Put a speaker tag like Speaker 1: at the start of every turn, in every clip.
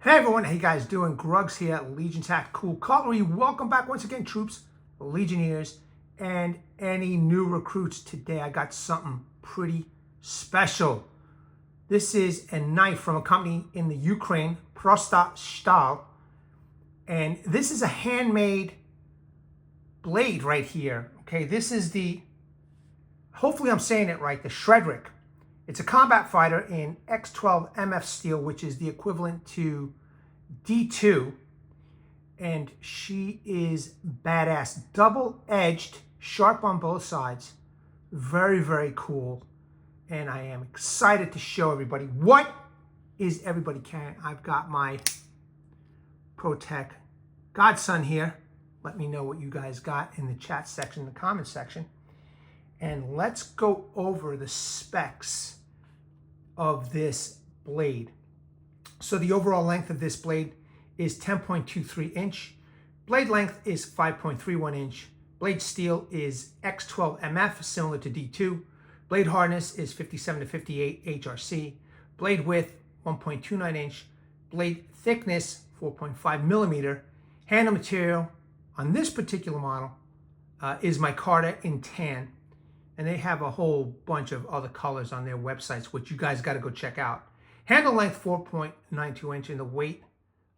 Speaker 1: Hey everyone, how you guys doing? Grugs here at Legion Tactical Cutlery. Welcome back once again, troops, Legionnaires, and any new recruits. Today I got something pretty special. This is a knife from a company in the Ukraine, Prosta Stal, and this is a handmade blade right here. Okay, this is the, hopefully I'm saying it right, the Shchedryk. It's a combat fighter in X12MF Steel, which is the equivalent to D2, and she is badass. Double-edged, sharp on both sides. Very, very cool. And I am excited to show everybody what is everybody carrying. I've got my ProTech Godson here. Let me know what you guys got in the chat section, the comment section. And let's go over the specs of this blade. So the overall length of this blade is 10.23 inch. Blade length is 5.31 inch. Blade steel is X12MF, similar to D2. Blade hardness is 57 to 58 HRC. Blade width, 1.29 inch. Blade thickness, 4.5 millimeter. Handle material on this particular model is Micarta in tan. And they have a whole bunch of other colors on their websites, which you guys got to go check out. Handle length, 4.92 inch, and the weight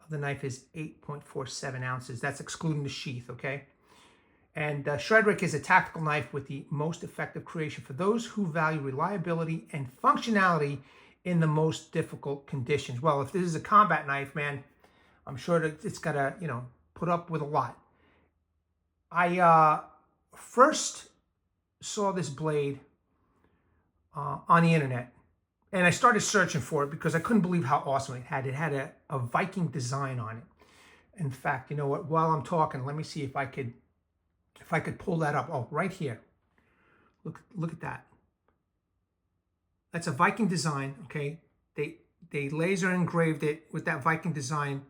Speaker 1: of the knife is 8.47 ounces. That's excluding the sheath, okay? And Shchedryk is a tactical knife with the most effective creation for those who value reliability and functionality in the most difficult conditions. Well, if this is a combat knife, man, I'm sure that it's got to, put up with a lot. I first saw this blade on the internet, and I started searching for it because I couldn't believe how awesome it had. It had a Viking design on it. In fact, you know what? While I'm talking, let me see if I could pull that up. Oh, right here. Look at that. That's a Viking design. Okay, they laser engraved it with that Viking design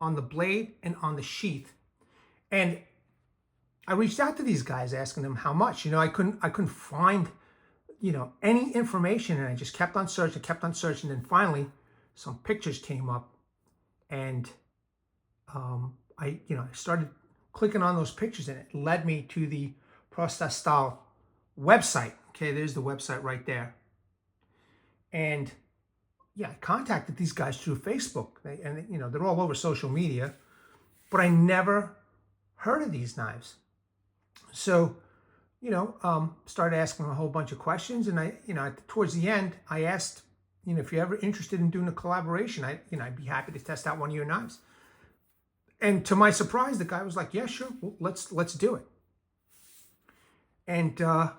Speaker 1: on the blade and on the sheath. And I reached out to these guys asking them how much. I couldn't find any information, and I just kept on searching. Then finally some pictures came up, and I started clicking on those pictures, and it led me to the Prosta Stal website. Okay, there's the website right there. And yeah, I contacted these guys through Facebook, and they're all over social media, but I never heard of these knives. So started asking a whole bunch of questions, and towards the end, I asked, if you're ever interested in doing a collaboration, I'd be happy to test out one of your knives. And to my surprise, the guy was like, yeah, sure, well, let's do it. And I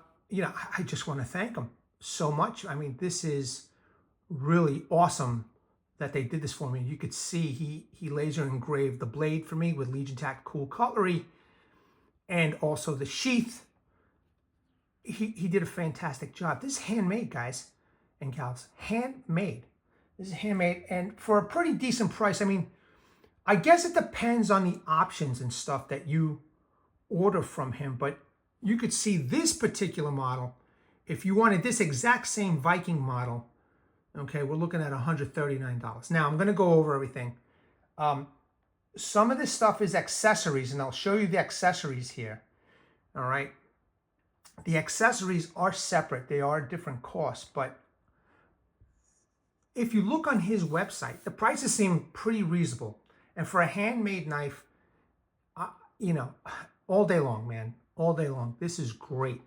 Speaker 1: just want to thank him so much. I mean, this is really awesome that they did this for me. You could see he laser engraved the blade for me with Legion Tactical Cutlery, and also the sheath. He did a fantastic job. This is handmade, guys and gals. Handmade. This is handmade, and for a pretty decent price. I mean, I guess it depends on the options and stuff that you order from him, but you could see this particular model. If you wanted this exact same Viking model, okay, we're looking at $139. Now, I'm going to go over everything. Some of this stuff is accessories, and I'll show you the accessories here. All right. The accessories are separate. They are different costs, but if you look on his website, the prices seem pretty reasonable. And for a handmade knife, all day long, man, all day long. This is great.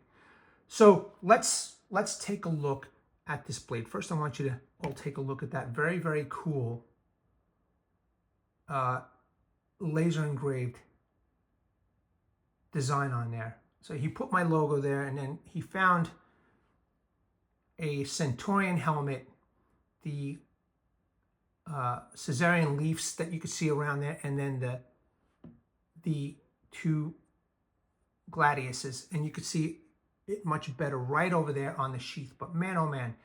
Speaker 1: So let's take a look at this blade. First, I want you to all take a look at that very, very cool laser engraved design on there. So he put my logo there, and then he found a Centurion helmet, the Caesarean leaves that you could see around there, and then the two gladiuses, and you could see it much better right over there on the sheath. But man, oh man,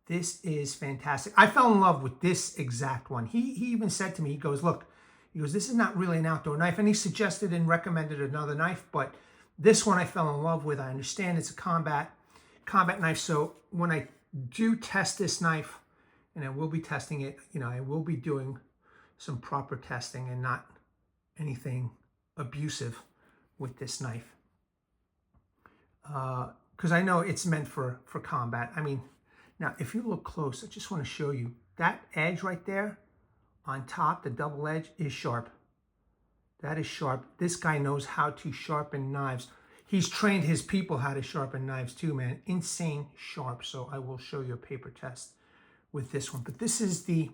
Speaker 1: this is fantastic. I fell in love with this exact one. He even said to me, he goes, look, this is not really an outdoor knife, and he suggested and recommended another knife, but this one I fell in love with. I understand it's a combat knife, so when I do test this knife, and I will be testing it, I will be doing some proper testing and not anything abusive with this knife. Because I know it's meant for combat. I mean, now if you look close, I just want to show you that edge right there on top, the double edge is sharp. That is sharp. This guy knows how to sharpen knives. He's trained his people how to sharpen knives too, man. Insane sharp. So I will show you a paper test with this one. But this is the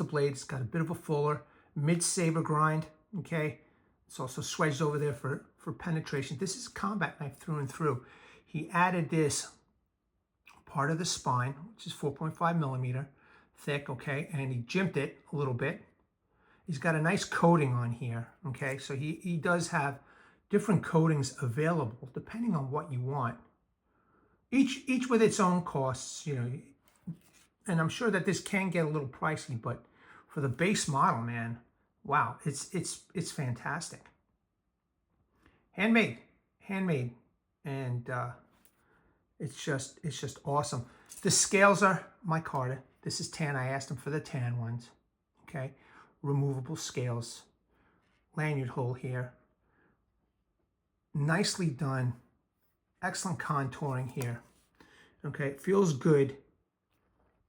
Speaker 1: blade. It's got a bit of a fuller mid-saber grind. Okay. It's also swedged over there for penetration. This is a combat knife through and through. He added this part of the spine, which is 4.5 millimeter thick, okay, and he jimped it a little bit. He's got a nice coating on here, okay, so he does have different coatings available depending on what you want. Each with its own costs, you know, and I'm sure that this can get a little pricey, but for the base model, man, wow, it's fantastic. Handmade, and it's just awesome. The scales are Micarta. This is tan. I asked him for the tan ones. Okay, removable scales, lanyard hole here. Nicely done. Excellent contouring here. Okay, feels good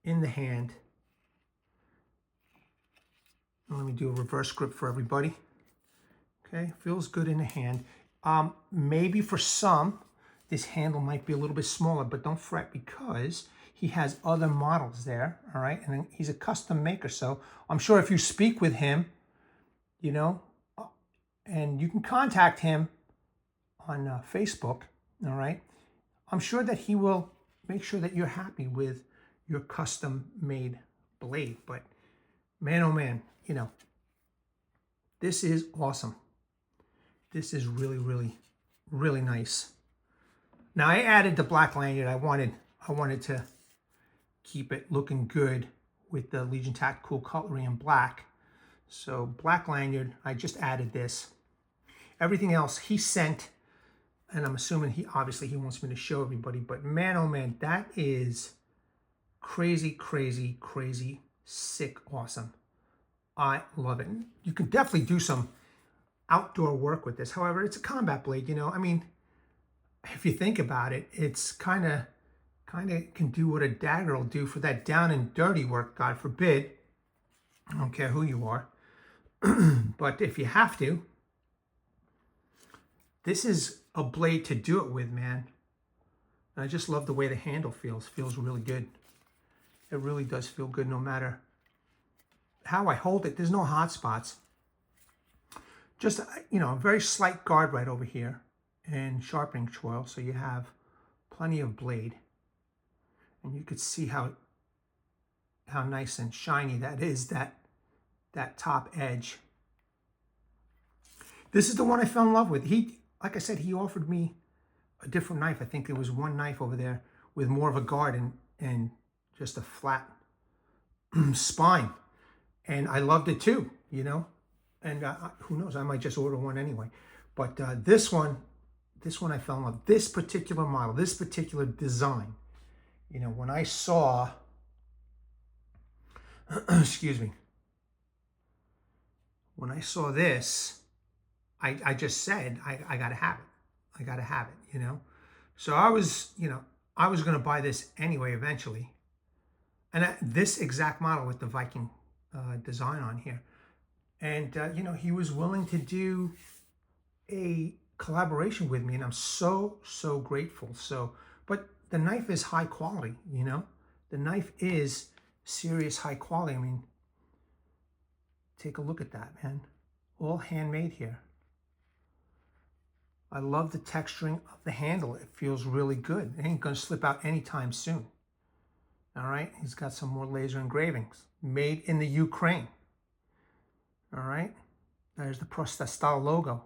Speaker 1: in the hand. Let me do a reverse grip for everybody. Okay, feels good in the hand. Maybe for some, this handle might be a little bit smaller, but don't fret because he has other models there, all right? And he's a custom maker, so I'm sure if you speak with him, you know, and you can contact him on Facebook, all right? I'm sure that he will make sure that you're happy with your custom-made blade. But man, oh man, you know, this is awesome. This is really, really, really nice. Now I added the black lanyard. I wanted to keep it looking good with the Legion Tactical cutlery in black. So black lanyard, I just added this. Everything else he sent, and I'm assuming he wants me to show everybody, but man, oh man, that is crazy, crazy, crazy, sick, awesome. I love it. You can definitely do some outdoor work with this. However, it's a combat blade, you know. I mean, if you think about it, it's kind of can do what a dagger will do for that down and dirty work, God forbid. I don't care who you are. But if you have to, this is a blade to do it with, man. And I just love the way the handle feels. Feels really good. It really does feel good no matter how I hold it. There's no hot spots. Just, you know, a very slight guard right over here and sharpening choil, so you have plenty of blade. And you could see how nice and shiny that is, that top edge. This is the one I fell in love with. Like I said, he offered me a different knife. I think there was one knife over there with more of a guard and just a flat spine. And I loved it too, you know. And who knows, I might just order one anyway. But this one I fell in love. This particular model, this particular design, you know, when I saw, excuse me, when I saw this, I just said, I gotta have it. I gotta have it, you know. So I was gonna buy this anyway eventually. And this exact model with the Viking design on here. And, you know, he was willing to do a collaboration with me, and I'm so, so grateful. So, but the knife is high quality, you know. The knife is serious high quality. I mean, take a look at that, man. All handmade here. I love the texturing of the handle. It feels really good. It ain't gonna slip out anytime soon. All right, he's got some more laser engravings. Made in the Ukraine. All right, there's the Prosta Stal logo.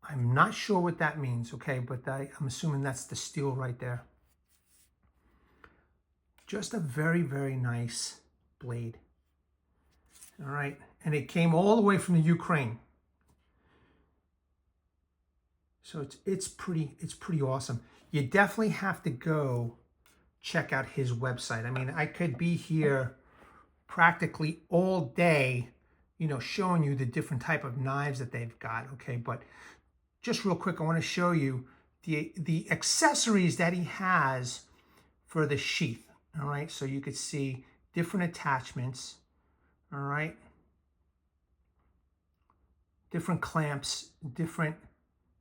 Speaker 1: I'm not sure what that means, okay, but I'm assuming that's the steel right there. Just a very, very nice blade. All right, and it came all the way from the Ukraine. So it's pretty awesome. You definitely have to go check out his website. I mean, I could be here practically all day, showing you the different type of knives that they've got, okay? But just real quick, I want to show you the accessories that he has for the sheath, all right? So you could see different attachments, all right? Different clamps, different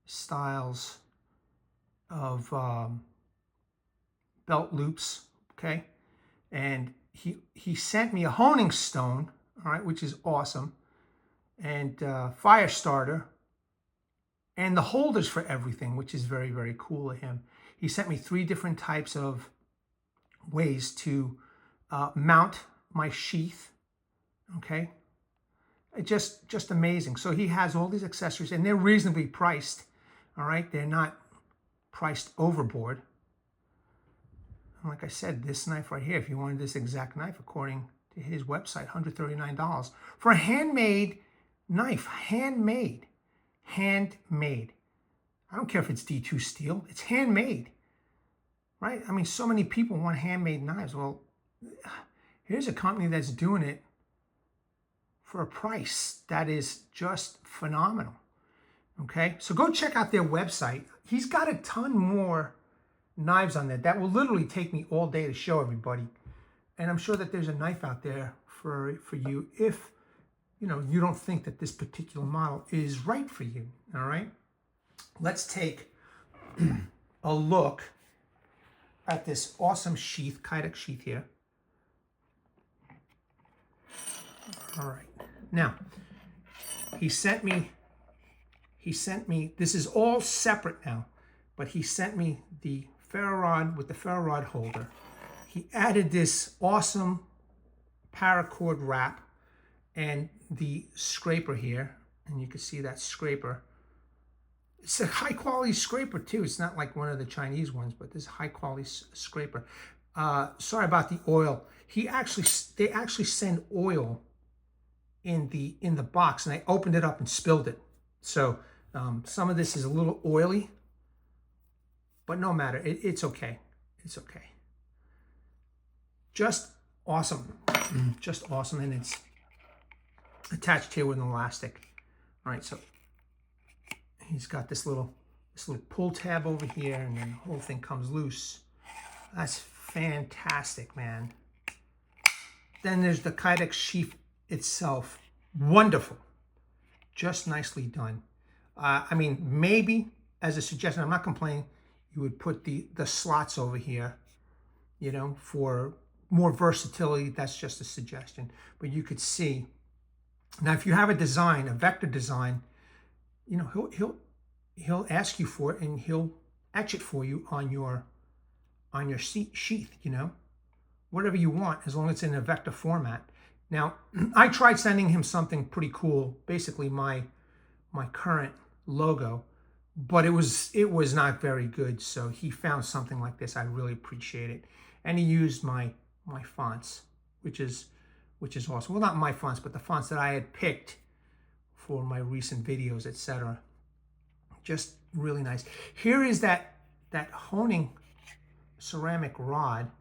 Speaker 1: styles of belt loops, okay? And he sent me a honing stone, all right, which is awesome, and fire starter, and the holders for everything, which is very, very cool of him. He sent me 3 different types of ways to mount my sheath, okay? Just amazing. So he has all these accessories, and they're reasonably priced, all right? They're not priced overboard. And like I said, this knife right here, if you wanted this exact knife, according to his website, $139 for a handmade knife. Handmade. I don't care if it's D2 steel. It's handmade, right? I mean, so many people want handmade knives. Well, here's a company that's doing it for a price that is just phenomenal, okay? So go check out their website. He's got a ton more knives on there that will literally take me all day to show everybody. And I'm sure that there's a knife out there for you if, you don't think that this particular model is right for you, all right? Let's take a look at this awesome sheath, Kydex sheath here. All right. Now, he sent me, this is all separate now, but he sent me the ferro rod with the ferro rod holder. He added this awesome paracord wrap and the scraper here, and you can see that scraper. It's a high quality scraper too. It's not like one of the Chinese ones, but this high quality scraper. Sorry about the oil. They actually send oil in the box, and I opened it up and spilled it. So some of this is a little oily, but no matter. It's okay. It's okay. Just awesome. Just awesome, and it's attached here with an elastic. All right, so he's got this little pull tab over here, and then the whole thing comes loose. That's fantastic, man. Then there's the Kydex sheath itself. Wonderful. Just nicely done. I mean, maybe as a suggestion, I'm not complaining, you would put the slots over here, for more versatility. That's just a suggestion. But you could see, now if you have a design, a vector design, he'll ask you for it, and he'll etch it for you on your sheath, whatever you want, as long as it's in a vector format. Now, I tried sending him something pretty cool, basically my current logo, but it was not very good. So he found something like this. I really appreciate it, and he used my fonts, which is awesome. Well, not my fonts, but the fonts that I had picked for my recent videos, etc. Just really nice. Here is that honing ceramic rod.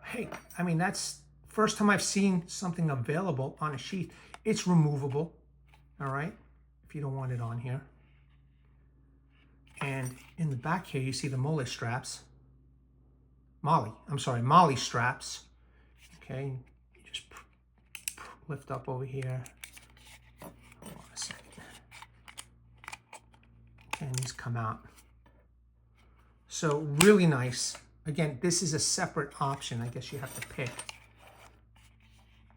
Speaker 1: Hey, I mean, that's first time I've seen something available on a sheath. It's removable, all right, if you don't want it on here. And in the back here, you see the Molly straps. Molly straps. Okay, you just lift up over here. Hold on a second. And these come out. So really nice. Again, this is a separate option. I guess you have to pick.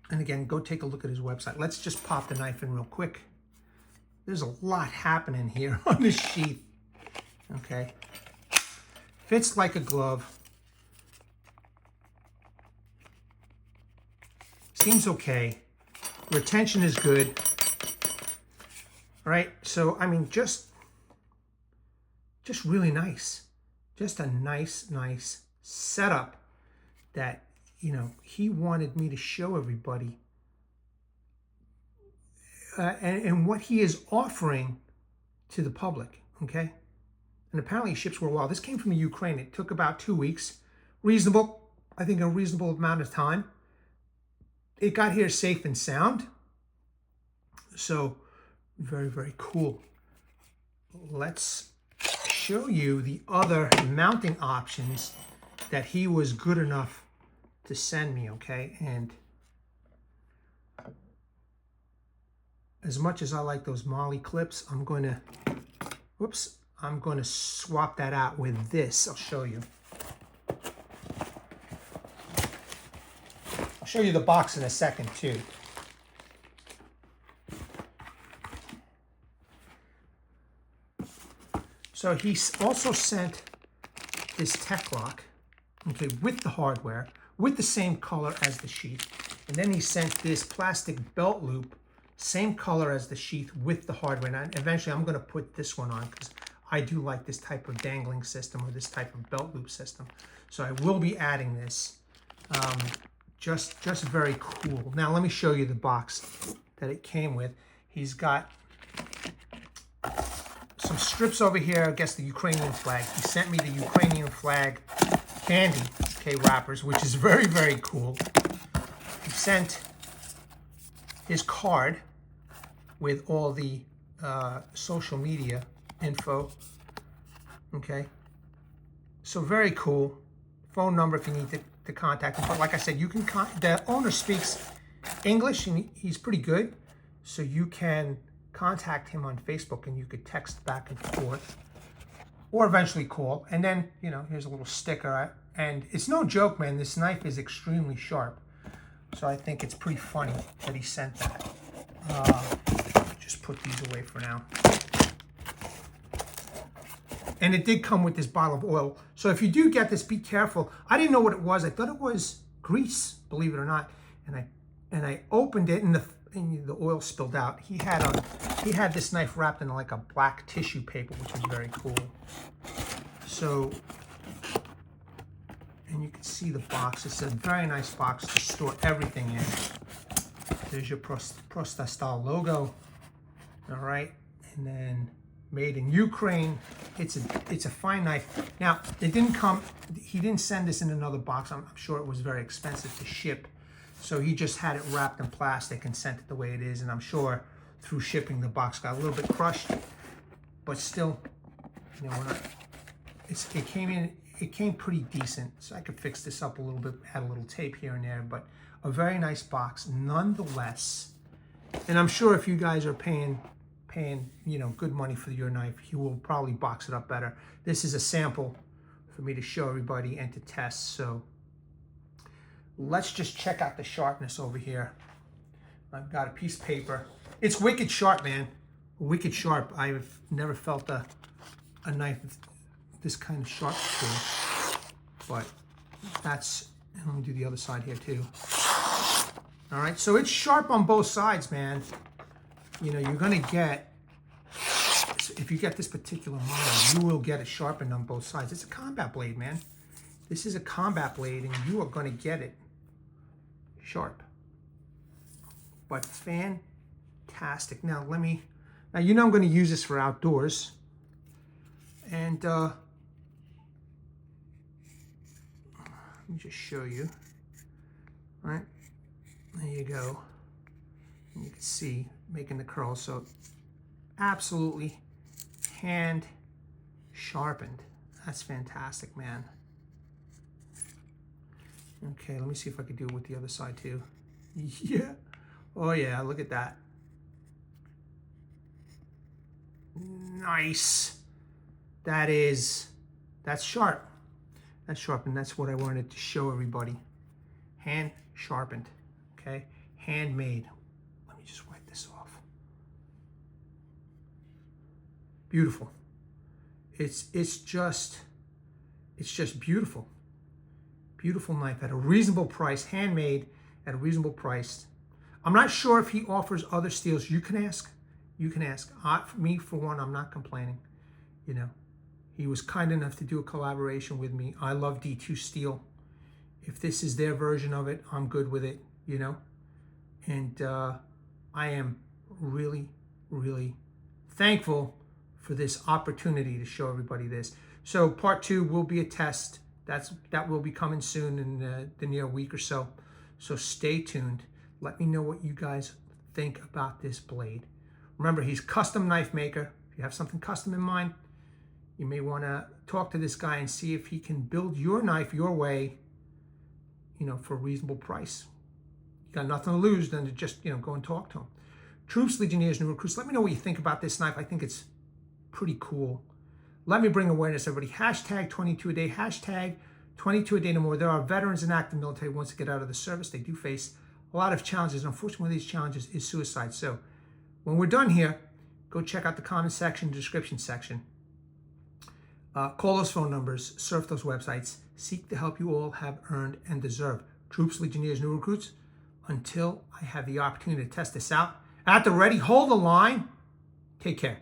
Speaker 1: And again, go take a look at his website. Let's just pop the knife in real quick. There's a lot happening here on this sheath. Okay. Fits like a glove. Seems okay. Retention is good. All right. So, I mean, just really nice. Just a nice setup that, he wanted me to show everybody. And what he is offering to the public, okay? And apparently ships worldwide. This came from the Ukraine. It took about 2 weeks. Reasonable, I think a reasonable amount of time. it got here safe and sound. So very, very cool. Let's show you the other mounting options that he was good enough to send me, okay? And as much as I like those Molly clips, I'm going to swap that out with this. I'll show you. I'll show you the box in a second too. So he also sent this tech lock, okay, with the hardware, with the same color as the sheath. And then he sent this plastic belt loop, same color as the sheath with the hardware. And eventually I'm gonna put this one on because I do like this type of dangling system or this type of belt loop system. So I will be adding this. Just very cool. Now let me show you the box that it came with. He's got some strips over here, I guess the Ukrainian flag. He sent me the Ukrainian flag candy, okay, wrappers, which is very, very cool. He sent his card with all the social media info, okay. So very cool. Phone number if you need to contact him. But like I said, you can the owner speaks English and he's pretty good, so you can contact him on Facebook and you could text back and forth or eventually call. And then, you know, here's a little sticker. And it's no joke, man, this knife is extremely sharp. So I think it's pretty funny that he sent that. Just put these away for now. And it did come with this bottle of oil. So if you do get this, be careful. I didn't know what it was. I thought it was grease, believe it or not. And I opened it and the oil spilled out. He had this knife wrapped in like a black tissue paper, which was very cool. So, and you can see the box. It's a very nice box to store everything in. There's your Prosta Stal logo. All right, and then made in Ukraine. It's a fine knife. Now it didn't come. He didn't send this in another box. I'm sure it was very expensive to ship. So he just had it wrapped in plastic and sent it the way it is. And I'm sure through shipping the box got a little bit crushed, but still, you know, it came pretty decent. So I could fix this up a little bit, add a little tape here and there, but a very nice box nonetheless. And I'm sure if you guys are paying, you know, good money for your knife, you will probably box it up better. This is a sample for me to show everybody and to test. So let's just check out the sharpness over here. I've got a piece of paper. It's wicked sharp, man. Wicked sharp. I've never felt a knife this kind of sharp before. But that's, and let me do the other side here too. All right, so it's sharp on both sides, man. You know, you're gonna get, if you get this particular model, you will get it sharpened on both sides. It's a combat blade, man. This is a combat blade and you are gonna get it sharp. But fantastic. Now you know I'm gonna use this for outdoors. And let me just show you. All right, there you go. And you can see making the curls. So absolutely hand sharpened. That's fantastic, man. Okay, let me see if I can do it with the other side too. Yeah. Oh yeah, look at that. Nice. That's sharp. That's sharp, and that's what I wanted to show everybody. Hand sharpened, okay? Handmade. Let me just wipe this off. Beautiful. It's just beautiful. Beautiful knife at a reasonable price, handmade at a reasonable price. I'm not sure if he offers other steels. You can ask. You can ask. Me, for one, I'm not complaining. You know, he was kind enough to do a collaboration with me. I love D2 Steel. If this is their version of it, I'm good with it, you know. And I am really, really thankful for this opportunity to show everybody this. So part 2 will be a test. That will be coming soon in the near week or so. So stay tuned. Let me know what you guys think about this blade. Remember, he's custom knife maker. If you have something custom in mind, you may want to talk to this guy and see if he can build your knife your way, for a reasonable price. You got nothing to lose than to just, go and talk to him. Troops, Legionnaires, new recruits, let me know what you think about this knife. I think it's pretty cool. Let me bring awareness, everybody. Hashtag 22 a day, hashtag 22 a day no more. There are veterans and active military who wants to get out of the service. They do face a lot of challenges. Unfortunately, one of these challenges is suicide. So when we're done here, go check out the comment section, description section. Call those phone numbers, surf those websites, seek the help you all have earned and deserve. Troops, Legionnaires, new recruits, until I have the opportunity to test this out. At the ready, hold the line. Take care.